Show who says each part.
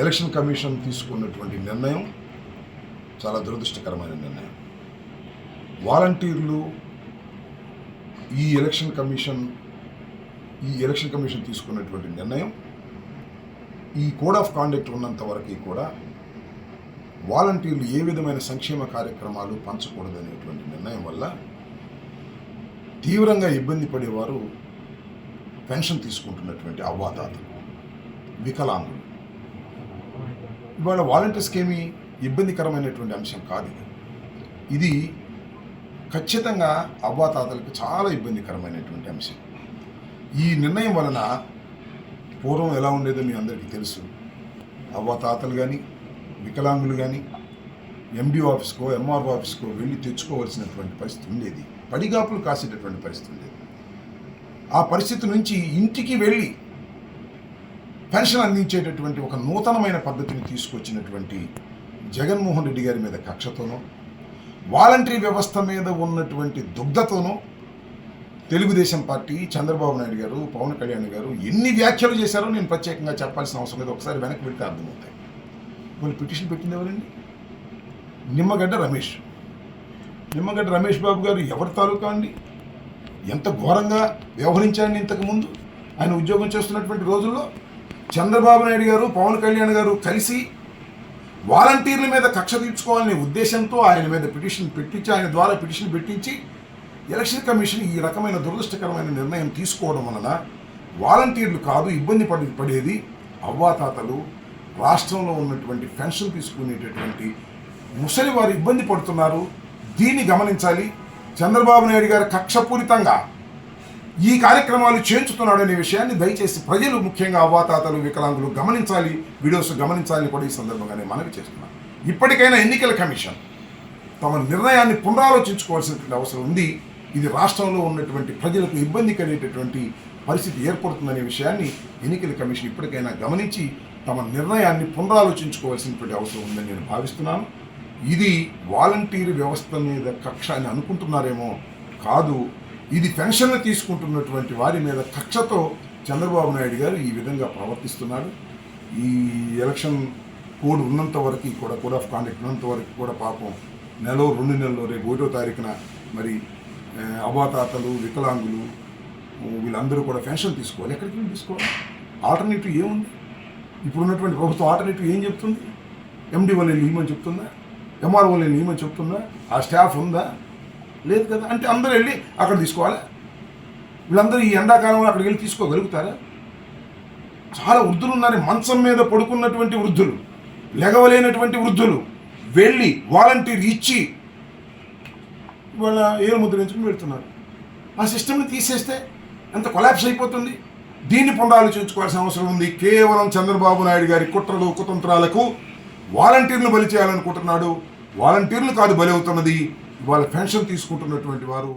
Speaker 1: Election commission తీసుకున్నటువంటి నిర్ణయం చాలా దురదృష్టకరమైన నిర్ణయం. వాలంటీర్లు ఈ ఎలక్షన్ కమిషన్ తీసుకున్నటువంటి నిర్ణయం, ఈ కోడ్ ఆఫ్ కాండక్ట్ ఉన్నంత వరకు కూడా వాలంటీర్లు ఏ విధమైన సంక్షేమ కార్యక్రమాలు పంచకూడదనేటువంటి నిర్ణయం వల్ల తీవ్రంగా ఇబ్బంది పడేవారు పెన్షన్ తీసుకుంటున్నటువంటి అవ్వాతాతలు, వికలాంగులు. ఇవాళ వాలంటీర్స్కి ఏమీ ఇబ్బందికరమైనటువంటి అంశం కాదు. ఇది ఖచ్చితంగా అవ్వాతాతలకు చాలా ఇబ్బందికరమైనటువంటి అంశం. ఈ నిర్ణయం వలన పూర్వం ఎలా ఉండేదో మీ అందరికీ తెలుసు. అవ్వాతాతలు కానీ వికలాంగులు కానీ ఎండిఓ ఆఫీస్కో ఎంఆర్ఓ ఆఫీస్కో వెళ్ళి తెచ్చుకోవాల్సినటువంటి పరిస్థితి ఉండేది. పడిగాపులు కాసేటటువంటి పరిస్థితి ఉండేది. ఆ పరిస్థితి నుంచి ఇంటికి వెళ్ళి పెన్షన్ అందించేటటువంటి ఒక నూతనమైన పద్ధతిని తీసుకొచ్చినటువంటి జగన్మోహన్ రెడ్డి గారి మీద కక్షతోనో, వాలంటరీ వ్యవస్థ మీద ఉన్నటువంటి దుగ్ధతోనో తెలుగుదేశం పార్టీ, చంద్రబాబు నాయుడు గారు, పవన్ కళ్యాణ్ గారు ఎన్ని వ్యాఖ్యలు చేశారో నేను ప్రత్యేకంగా చెప్పాల్సిన అవసరం లేదు. ఒకసారి వెనక్కి వెళ్తే అర్థమవుతాయి. వాళ్ళు పిటిషన్ పెట్టింది ఎవరండి? నిమ్మగడ్డ రమేష్ బాబు గారు ఎవరి తాలూకా అండి? ఎంత ఘోరంగా వ్యవహరించారండి ఇంతకుముందు ఆయన ఉద్యోగం చేస్తున్నటువంటి రోజుల్లో. చంద్రబాబు నాయుడు గారు, పవన్ కళ్యాణ్ గారు కలిసి వాలంటీర్ల మీద కక్ష తీర్చుకోవాలనే ఉద్దేశంతో ఆయన మీద ఆయన ద్వారా పిటిషన్ పెట్టించి ఎలక్షన్ కమిషన్ ఈ రకమైన దురదృష్టకరమైన నిర్ణయం తీసుకోవడం వలన వాలంటీర్లు కాదు ఇబ్బంది పడేది అవ్వాతాతలు, రాష్ట్రంలో ఉన్నటువంటి పెన్షన్ తీసుకునేటటువంటి ముసలి వారు ఇబ్బంది పడుతున్నారు. దీన్ని గమనించాలి. చంద్రబాబు నాయుడు గారు కక్షపూరితంగా ఈ కార్యక్రమాలు చేయించుతున్నాడనే విషయాన్ని దయచేసి ప్రజలు, ముఖ్యంగా అవ్వాతాతలు, వికలాంగులు గమనించాలి, వీడియోస్ గమనించాలని కూడా ఈ సందర్భంగానే మనవి చేస్తున్నాను. ఇప్పటికైనా ఎన్నికల కమిషన్ తమ నిర్ణయాన్ని పునరాలోచించుకోవాల్సినటువంటి అవసరం ఉంది. ఇది రాష్ట్రంలో ఉన్నటువంటి ప్రజలకు ఇబ్బంది కలిగేటటువంటి పరిస్థితి ఏర్పడుతుందనే విషయాన్ని ఎన్నికల కమిషన్ ఇప్పటికైనా గమనించి తమ నిర్ణయాన్ని పునరాలోచించుకోవాల్సినటువంటి అవసరం ఉందని నేను భావిస్తున్నాను. ఇది వాలంటీర్ వ్యవస్థ మీద కక్ష అని అనుకుంటున్నారేమో, కాదు. ఇది పెన్షన్లు తీసుకుంటున్నటువంటి వారి మీద కక్షతో చంద్రబాబు నాయుడు గారు ఈ విధంగా ప్రవర్తిస్తున్నాడు. ఈ ఎలక్షన్ కోడ్ ఉన్నంత వరకు కూడా, కోడ్ ఆఫ్ కాండక్ట్ ఉన్నంత వరకు కూడా పాపం 2 నెలల్లో రేపు 1వ తారీఖున మరి అవ్వాతాతలు, వికలాంగులు వీళ్ళందరూ కూడా పెన్షన్ తీసుకోవాలి. ఎక్కడికి వెళ్ళి తీసుకోవాలి? ఆల్టర్నేటివ్ ఏముంది? ఇప్పుడు ఉన్నటువంటి ప్రభుత్వం ఆల్టర్నేటివ్ ఏం చెప్తుంది? ఎండి వాళ్ళు ఇవ్వమని చెప్తుందా? ఎంఆర్ఓ వాళ్ళు ఇవ్వమని చెప్తుందా? ఆ స్టాఫ్ ఉందా? లేదు కదా. అంటే అందరూ వెళ్ళి అక్కడ తీసుకోవాలి. వీళ్ళందరూ ఈ ఎండాకాలంలో అక్కడికి వెళ్ళి తీసుకోగలుగుతారా? చాలా వృద్ధులు ఉన్నారు. మంచం మీద పడుకున్నటువంటి వృద్ధులు, లెగవలేనటువంటి వృద్ధులు వెళ్ళి వాలంటీర్ ఇచ్చి వాళ్ళ ఏలు ముద్రించుకుని వెళ్తున్నారు. ఆ సిస్టమ్ని తీసేస్తే ఎంత కొలాప్స్ అయిపోతుంది. దీన్ని పునరాలోచించుకోవాల్సిన అవసరం ఉంది. కేవలం చంద్రబాబు నాయుడు గారి కుట్రలు, కుతంత్రాలకు వాలంటీర్లు బలి చేయాలనుకుంటున్నాడు. వాలంటీర్లు కాదు బలి అవుతున్నది, వాళ్ళ పెన్షన్ తీసుకుంటున్నటువంటి వారు.